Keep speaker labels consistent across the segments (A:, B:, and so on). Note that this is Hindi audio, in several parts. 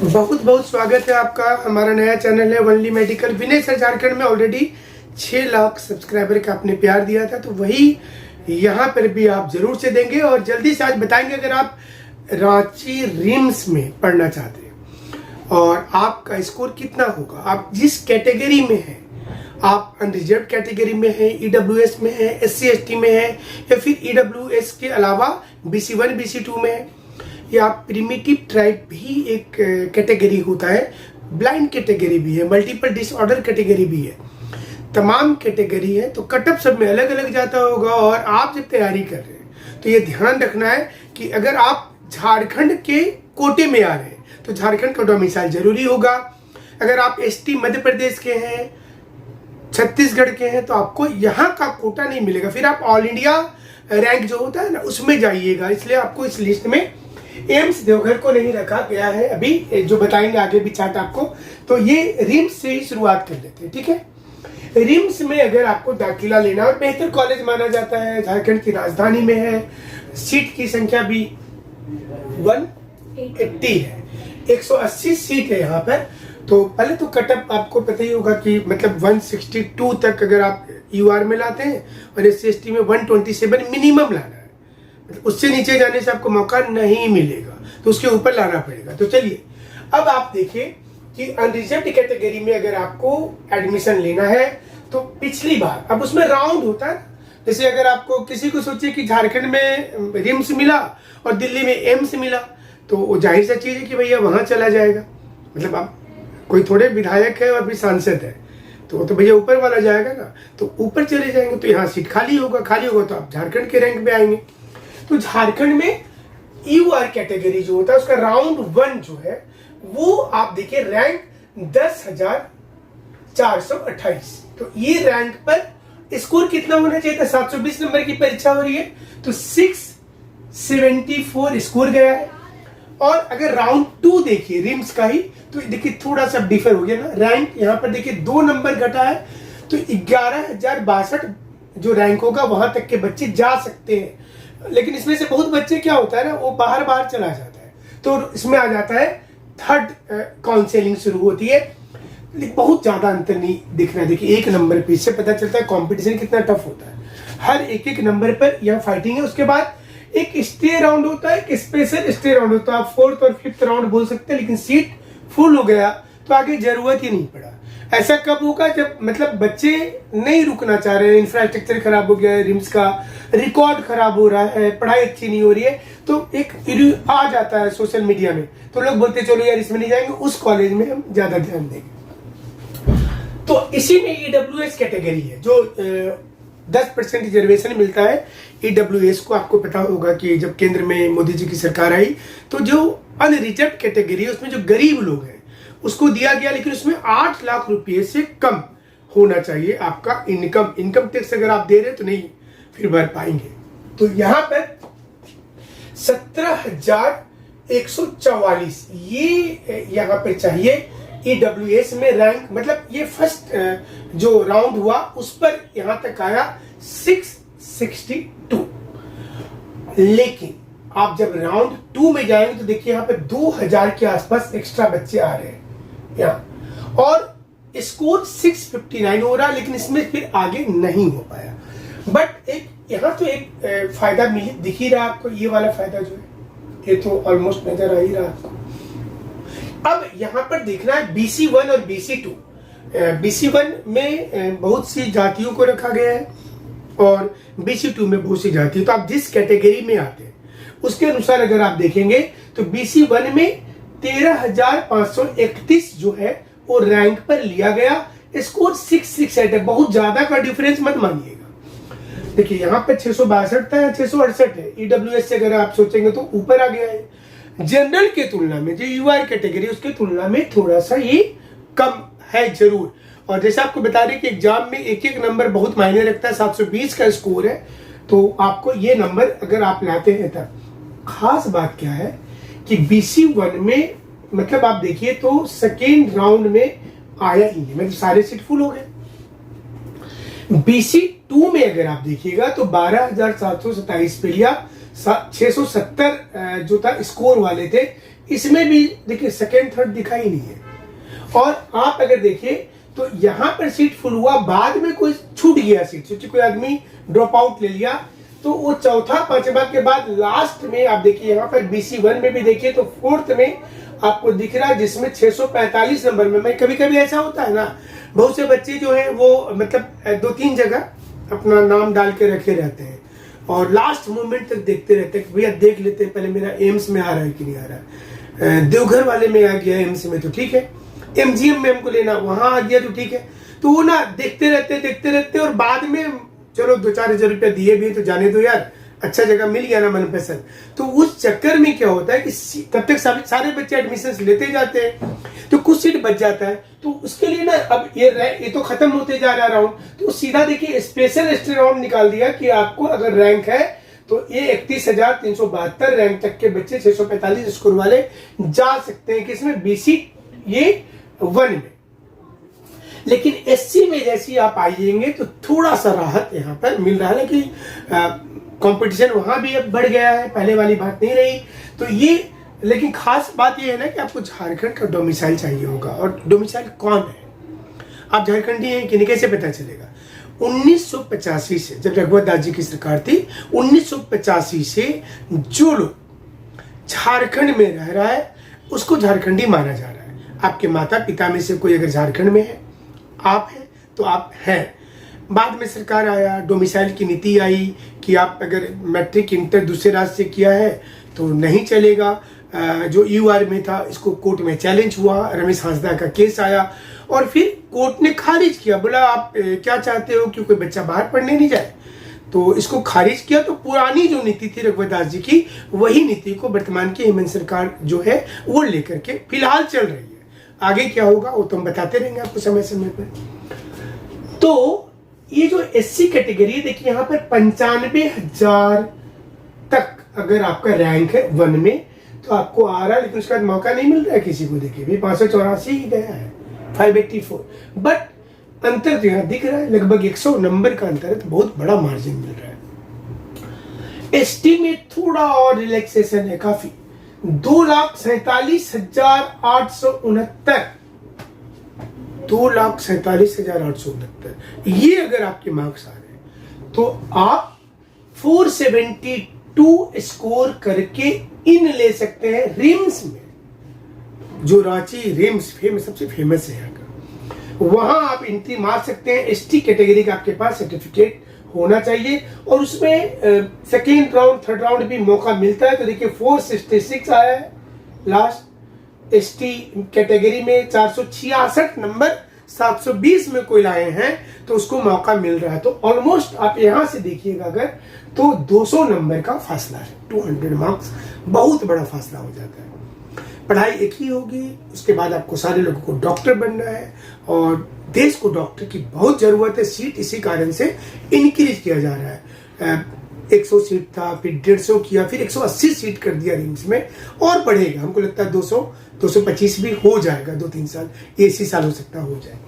A: बहुत बहुत स्वागत है आपका। हमारा नया चैनल है वनली मेडिकल। विनय सर झारखंड में ऑलरेडी 6 लाख सब्सक्राइबर का आपने प्यार दिया था, तो वही यहाँ पर भी आप जरूर से देंगे। और जल्दी से आज बताएंगे, अगर आप रांची रिम्स में पढ़ना चाहते हैं और आपका स्कोर कितना होगा, आप जिस कैटेगरी में हैं, आप अनरिजर्व कैटेगरी में हैं, ईडब्ल्यूएस में हैं, SC ST में हैं, या फिर ईडब्ल्यूएस के अलावा BC1 BC2 में है, या प्रिमिटिव ट्राइब भी एक कैटेगरी होता है, ब्लाइंड कैटेगरी भी है, मल्टीपल डिसऑर्डर कैटेगरी भी है, तमाम कैटेगरी है। तो कटअप सब में अलग अलग जाता होगा। और आप जब तैयारी कर रहे हैं तो ये ध्यान रखना है कि अगर आप झारखंड के कोटे में आ रहे हैं तो झारखंड का डोमिसाइल जरूरी होगा। अगर आप ST मध्य प्रदेश के हैं, छत्तीसगढ़ के हैं, तो आपको यहाँ का कोटा नहीं मिलेगा। फिर आप ऑल इंडिया रैंक जो होता है ना, उसमें जाइएगा। इसलिए आपको इस लिस्ट में एम्स देवघर को नहीं रखा गया है। अभी जो बताएंगे आगे भी चार्ट आपको। तो ये रिम्स से ही शुरुआत कर लेते हैं, ठीक है। रिम्स में अगर आपको दाखिला लेना, और बेहतर कॉलेज माना जाता है, झारखंड की राजधानी में है, सीट की संख्या भी 180 है, 180 सीट है यहाँ पर। तो पहले तो कटअप आपको पता ही होगा कि मतलब 162 तक अगर आप UR में लाते हैं, और SC ST में 127 मिनिमम लाना है। उससे नीचे जाने से आपको मौका नहीं मिलेगा, तो उसके ऊपर लाना पड़ेगा। तो चलिए अब आप देखिए कि अनरिजर्व्ड कैटेगरी में अगर आपको एडमिशन लेना है तो पिछली बार, अब उसमें राउंड होता है। जैसे अगर आपको किसी को सोचिए कि झारखंड में रिम्स मिला और दिल्ली में एम्स मिला, तो वो जाहिर सा चीज है कि भैया वहां चला जाएगा। मतलब आप कोई थोड़े विधायक है और भी सांसद है, तो वो तो भैया ऊपर वाला जाएगा ना, तो ऊपर चले जाएंगे। तो यहाँ सीट खाली होगा तो आप झारखंड के रैंक में आएंगे। तो झारखंड में UR कैटेगरी जो होता है उसका राउंड 1 जो है वो आप देखिए रैंक 10,428। तो ये रैंक पर स्कोर कितना होना चाहिए था? 720 नंबर की परीक्षा हो रही है, तो 674 स्कोर गया है। और अगर राउंड 2 देखिए रिम्स का ही, तो देखिए थोड़ा सा डिफर हो गया ना। रैंक यहाँ पर देखिए 2 नंबर घटा है, तो 11,062 जो रैंक होगा वहां तक के बच्चे जा सकते हैं। लेकिन इसमें से बहुत बच्चे क्या होता है ना, वो बाहर चला जाता है, तो इसमें आ जाता है थर्ड काउंसलिंग शुरू होती है। बहुत ज्यादा अंतर नहीं दिख रहा है। देखिए 1 नंबर पे इससे पता चलता है कंपटीशन कितना टफ होता है। हर एक नंबर पर यह फाइटिंग है। उसके बाद एक स्टे राउंड होता है, एक स्पेशल स्टे राउंड होता है। आप 4th और 5th राउंड बोल सकते हैं, लेकिन सीट फुल हो गया तो आगे जरूरत ही नहीं पड़ा। ऐसा कब होगा? जब मतलब बच्चे नहीं रुकना चाह रहे हैं, इंफ्रास्ट्रक्चर खराब हो गया है, रिम्स का रिकॉर्ड खराब हो रहा है, पढ़ाई अच्छी नहीं हो रही है, तो एक आ जाता है सोशल मीडिया में, तो लोग बोलते चलो यार इसमें नहीं जाएंगे, उस कॉलेज में हम ज्यादा ध्यान देंगे। तो इसी में EWS कैटेगरी है जो 10% रिजर्वेशन मिलता है EWS को। आपको पता होगा कि जब केंद्र में मोदी जी की सरकार आई, तो जो अनरिजर्व कैटेगरी है उसमें जो गरीब लोग हैं उसको दिया गया, लेकिन उसमें 8 लाख रुपए से कम होना चाहिए आपका इनकम टैक्स। अगर आप दे रहे तो नहीं फिर भर पाएंगे। तो यहाँ पर 17,144 ये यहाँ पर चाहिए EWS में रैंक। मतलब ये फर्स्ट जो राउंड हुआ उस पर यहाँ तक आया 662। लेकिन आप जब राउंड 2 में जाएंगे तो देखिए यहाँ पे 2000 के आसपास एक्स्ट्रा बच्चे आ रहे हैं यहाँ, और स्कोर 659 हो रहा, लेकिन इसमें फिर आगे नहीं हो पाया। बट एक यहाँ तो एक फायदा दिख ही रहा आपको, ये वाला फायदा जो है ये तो ऑलमोस्ट नजर आ ही रहा आपको। अब यहाँ पर देखना है BC1 और BC2। BC1 में बहुत सी जातियों को रखा गया है और BC2 में बहुत सी जातियों। तो आप जिस कैटेगरी में आते हैं उसके अनुसार अगर आप देखेंगे तो BC1 में 13,531 जो है वो रैंक पर लिया गया। स्कोर 668 है, बहुत ज्यादा का डिफरेंस मत मानिएगा। देखिए यहाँ पे 662 था, 668 है। EWS से अगर आप सोचेंगे तो ऊपर आ गया है। जनरल के तुलना में जो UR कैटेगरी उसके तुलना में थोड़ा सा ये कम है जरूर। और जैसे आपको बता रहे कि एग्जाम में एक नंबर बहुत मायने रखता है। 720 का स्कोर है, तो आपको ये नंबर अगर आप लाते हैं तब। खास बात क्या है कि BC1 में मतलब आप देखिए तो सेकेंड राउंड में आया ही नहीं, मतलब सारे सीट फुल हो गए। BC2 में अगर आप देखिएगा तो 12,727 पे लिया, 670 जो था स्कोर वाले थे इसमें भी देखिए सेकेंड थर्ड दिखा ही नहीं है। और आप अगर देखिए तो यहाँ पर सीट फुल हुआ, बाद में कोई छूट गया सीट, सोचिए कोई आदमी ड्रॉप आउट ले लिया, तो वो चौथा पांचवा के बाद लास्ट में आप देखिए यहाँ पर BC1 में भी देखिए तो फोर्थ में आपको दिख रहा है, जिसमें 645 नंबर में। मैं कभी कभी ऐसा होता है ना, बहुत से बच्चे जो है वो मतलब 2-3 जगह अपना नाम डाल के रखे रहते हैं और लास्ट मोमेंट तक देखते रहते हैं कि भैया देख लेते हैं पहले मेरा एम्स में आ रहा है कि नहीं आ रहा है। देवघर वाले में आ गया एम्स में तो ठीक है, MGM में हमको लेना, वहां आ गया तो ठीक है। तो वो ना देखते रहते और बाद में चलो 2-4 हज़ार रुपया दिए भी तो जाने दो यार, अच्छा जगह मिल गया ना मनपसंद। तो उस चक्कर में क्या होता है कि तब तक सारे बच्चे एडमिशन लेते जाते हैं, तो कुछ सीट बच जाता है। तो उसके लिए ना अब ये तो खत्म होते जा रहा राउंड, तो सीधा देखिए स्पेशल एसटी राउंड निकाल दिया कि आपको अगर रैंक है तो ये 31,372 रैंक तक के बच्चे 645 स्कोर वाले जा सकते हैं किसमें, BC ये 1 में। लेकिन SC में जैसे आप आइएंगे तो थोड़ा सा राहत यहाँ पर मिल रहा है कि कंपटीशन वहां भी अब बढ़ गया है, पहले वाली बात नहीं रही। तो ये लेकिन खास बात ये है ना कि आपको झारखंड का डोमिसाइल चाहिए होगा, और डोमिसाइल कौन है, आप झारखंडी हैं कि नहीं कैसे पता चलेगा। 1985 से जब रघुवर दास जी की सरकार थी, 1985 से जो लोग झारखंड में रह रहा है उसको झारखंडी माना जा रहा है। आपके माता पिता में से कोई अगर झारखंड में है, आप हैं तो आप हैं। बाद में सरकार आया, डोमिसाइल की नीति आई कि आप अगर मैट्रिक इंटर दूसरे राज्य से किया है तो नहीं चलेगा। जो UR में था इसको कोर्ट में चैलेंज हुआ, रमेश हांसदा का केस आया और फिर कोर्ट ने खारिज किया, बोला आप क्या चाहते हो कि कोई बच्चा बाहर पढ़ने नहीं जाए, तो इसको खारिज किया। तो पुरानी जो नीति थी रघुवर दास जी की, वही नीति को वर्तमान की हेमंत सरकार जो है वो लेकर के फिलहाल चल रही है। आगे क्या होगा वो तो हम बताते रहेंगे आपको समय समय पर। तो ये जो SC कैटेगरी देखिए यहाँ पर 95,000 तक अगर आपका रैंक है 1 में तो आपको आ रहा है, लेकिन उसका मौका नहीं मिल रहा है किसी को। देखिए भाई 584 ही गया है, 584, बट अंतर तो यहाँ दिख रहा है, लगभग 100 नंबर का अंतर है, तो बहुत बड़ा मार्जिन मिल रहा है। ST में थोड़ा और रिलैक्सेशन है काफी, 2,47,869, 2,47,869। ये अगर आपके मार्क्स आ रहे हैं तो आप 472 स्कोर करके इन ले सकते हैं रिम्स में, जो रांची रिम्स सबसे फेमस है यहाँ का, वहां आप एंट्री मार सकते हैं। ST कैटेगरी का आपके पास सर्टिफिकेट होना चाहिए और उसमें सेकेंड राउंड थर्ड राउंड भी मौका मिलता है। तो देखिए 466 आया है लास्ट ST कैटेगरी में, 466 नंबर 720 में कोई लाए हैं तो उसको मौका मिल रहा है। तो ऑलमोस्ट आप यहां से देखिएगा अगर तो 200 नंबर का फासला है, 200 मार्क्स, बहुत बड़ा फासला हो जाता है। पढ़ाई एक ही होगी, उसके बाद आपको सारे लोगों को डॉक्टर बनना है और देश को डॉक्टर की बहुत जरूरत है। सीट इसी कारण से इंक्रीज किया जा रहा है। 100 सीट था, फिर 150 किया, फिर 180 सीट कर दिया रिम्स में, और बढ़ेगा। हमको लगता है 200-225 भी हो जाएगा, 2-3 साल, इसी साल हो सकता हो जाए।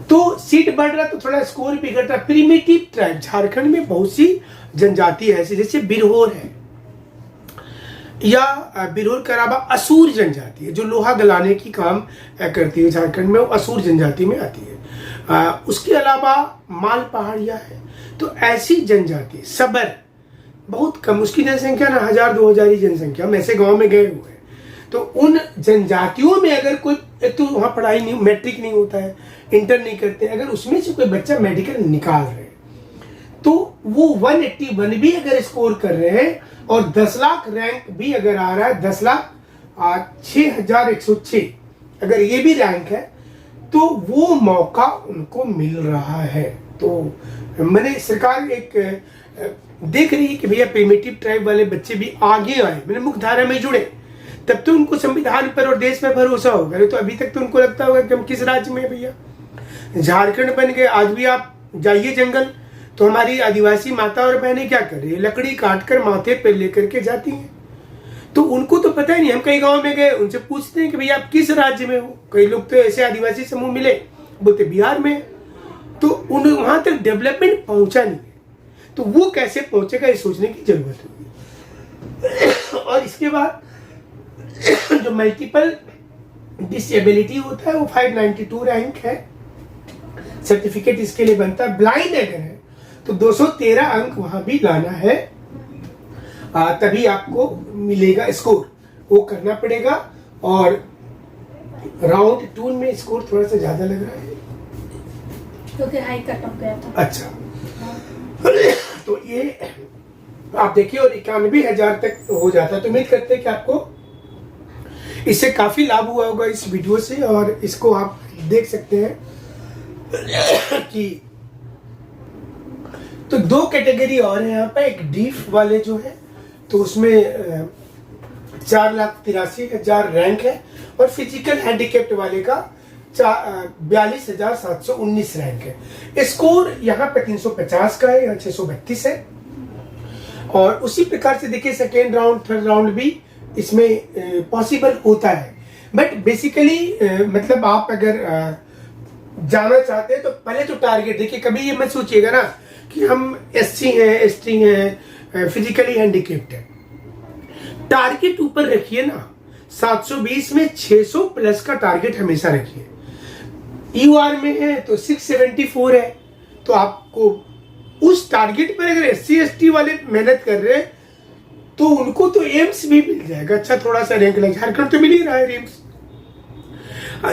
A: तो सीट बढ़ रहा तो थोड़ा स्कोर भी घट रहा। प्रिमिटिव ट्राइब, झारखंड में बहुत सी जनजाति है ऐसी, जैसे बिरहोर है, या बिरहोर के अलावा असुर जनजाति है जो लोहा गलाने की काम करती है, झारखंड में वो असुर जनजाति में आती है। उसके अलावा माल पहाड़िया है। तो ऐसी जनजाति सबर बहुत कम, उसकी जनसंख्या ना 1000-2000 ही जनसंख्या, हम ऐसे गांव में गए हुए हैं। तो उन जनजातियों में अगर कोई, एक तो वहां पढ़ाई नहीं, मैट्रिक नहीं होता है, इंटर नहीं करते, अगर उसमें से कोई बच्चा मेडिकल निकाल रहे हैं तो वो 181 भी अगर स्कोर कर रहे हैं और 10 लाख रैंक भी अगर आ रहा है, 10,06,106 अगर ये भी रैंक है तो वो मौका उनको मिल रहा है। तो मैंने सरकार एक देख रही है कि भैया प्रिमिटिव ट्राइब वाले बच्चे भी आगे आए, मैंने मुख्यधारा में जुड़े, तब तो उनको संविधान पर और देश पर भरोसा होगा। तो अभी तक तो उनको लगता होगा कि हम किस राज्य में है भैया, झारखंड बन गए। आज भी आप जाइए जंगल तो हमारी आदिवासी माता और बहनें क्या कर रही है, लकड़ी काटकर माथे पे लेकर के जाती हैं। तो उनको तो पता ही नहीं। हम कई गांव में गए, उनसे पूछते हैं कि भैया आप किस राज्य में हो, कई लोग तो ऐसे आदिवासी समूह मिले बोलते बिहार में। तो उन वहां तक डेवलपमेंट पहुंचा नहीं है, तो वो कैसे पहुंचेगा ये सोचने की जरूरत होगी। और इसके बाद जो मल्टीपल डिसेबिलिटी होता है वो 592 रैंक है, सर्टिफिकेट इसके लिए बनता है। ब्लाइंड अगर है तो 213 अंक वहां भी लाना है, तभी आपको मिलेगा स्कोर, वो करना पड़ेगा। और राउंड 2 में स्कोर थोड़ा सा ज्यादा लग रहा है
B: क्योंकि हाई कट ऑफ गया था।
A: अच्छा, तो ये आप देखिए, और 91,000 तक हो जाता है। तो उम्मीद करते हैं कि आपको इससे काफी लाभ हुआ होगा इस वीडियो से, और इसको आप देख सकते हैं कि तो 2 कैटेगरी और है यहाँ पे। एक डीफ वाले जो है तो उसमें 4,83,000 रैंक है, और फिजिकल हैंडीकैप्ड वाले का 42,719 रैंक है। स्कोर यहाँ पे 350 का है, यहाँ 632 है। और उसी प्रकार से देखिए सेकेंड राउंड, थर्ड राउंड भी इसमें पॉसिबल होता है। बट बेसिकली मतलब आप अगर जाना चाहते हैं तो पहले तो टारगेट देखिए, कभी ये मत सोचिएगा ना कि हम SC हैं, ST हैं, फिजिकली हैंडीकैप्ड है। टारगेट ऊपर रखिए ना, 720 में 600 प्लस का टारगेट हमेशा रखिए। UR में है तो 674 है, तो आपको उस टारगेट पर अगर SC ST वाले मेहनत कर रहे हैं तो उनको तो एम्स भी मिल जाएगा, अच्छा थोड़ा सा रैंक लग, झारखंड तो मिल ही रहा है एम्स।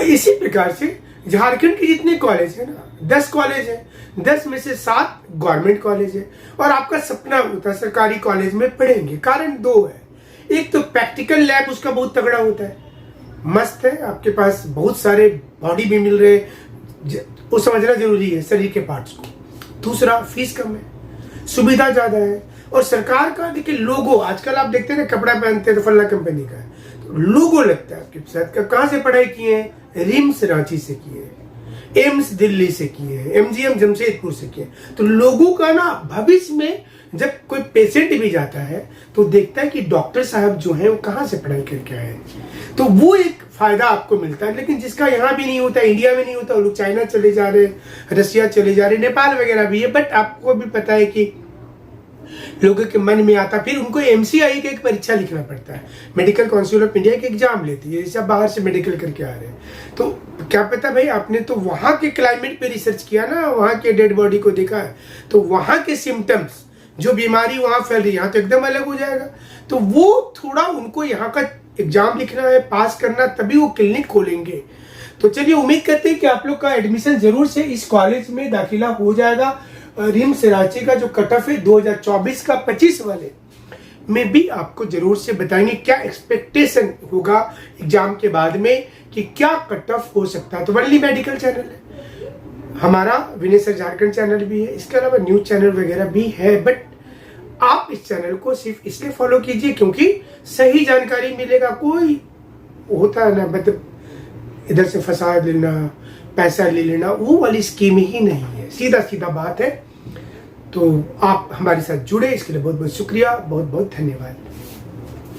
A: इसी प्रकार से झारखंड के जितने कॉलेज है ना, 10 कॉलेज है, 10 में से 7 गवर्नमेंट कॉलेज है, और आपका सपना होता है सरकारी कॉलेज में पढ़ेंगे। कारण 2 है, एक तो प्रैक्टिकल लैब उसका बहुत तगड़ा होता है, मस्त है, आपके पास बहुत सारे बॉडी भी मिल रहे, वो समझना जरूरी है शरीर के पार्ट्स को। दूसरा फीस कम है, सुविधा ज्यादा है, और सरकार का देखिए लोगो, आजकल आप देखते हैं ना कपड़ा पहनते हैं तो फल्ला कंपनी का है, तो लोगो लगता है आपके साथ। कहाँ से पढ़ाई किए हैं? रिम्स रांची से किए, एम्स दिल्ली से किए, MGM जमशेदपुर से किए। तो लोगों का ना भविष्य में जब कोई पेशेंट भी जाता है तो देखता है कि डॉक्टर साहब जो है वो कहाँ से पढ़ाई करके आए, तो वो एक फायदा आपको मिलता है। लेकिन जिसका यहाँ भी नहीं होता, इंडिया में नहीं होता, वो लोग चाइना चले जा रहे, रशिया चले जा रहे, नेपाल वगैरह भी है। बट आपको भी पता है कि लोगों के मन में आता, फिर उनको MCI का एक परीक्षा लिखना पड़ता है, मेडिकल काउंसिल ऑफ इंडिया के एग्जाम लेती है, सब बाहर से मेडिकल करके आ रहे हैं। तो क्या पता भाई, आपने तो वहां के क्लाइमेट पे रिसर्च किया ना, वहां के डेड बॉडी को देखा है, तो वहां के सिम्टम्स, जो बीमारी वहां फैल रही है यहाँ तो एकदम अलग हो जाएगा। तो वो थोड़ा उनको यहाँ का एग्जाम लिखना है, पास करना, तभी वो क्लिनिक खोलेंगे। तो चलिए, उम्मीद करते हैं कि आप लोग का एडमिशन जरूर से इस कॉलेज में दाखिला हो जाएगा। रिम्स रांची का जो कट ऑफ है 2024 का 25 वाले में भी आपको जरूर से बताएंगे क्या एक्सपेक्टेशन होगा एग्जाम के बाद में, कि क्या कट ऑफ हो सकता है। तो वनली मेडिकल चैनल है हमारा, विनय सर झारखंड चैनल भी है, इसके अलावा न्यूज चैनल वगैरह भी है। बट आप इस चैनल को सिर्फ इसलिए फॉलो कीजिए क्योंकि सही जानकारी मिलेगा। कोई होता है ना मतलब इधर से फंसा लेना, पैसा ले लेना, वो वाली स्कीम ही नहीं है, सीधा सीधा बात है। तो आप हमारे साथ जुड़े, इसके लिए बहुत बहुत शुक्रिया, बहुत बहुत धन्यवाद।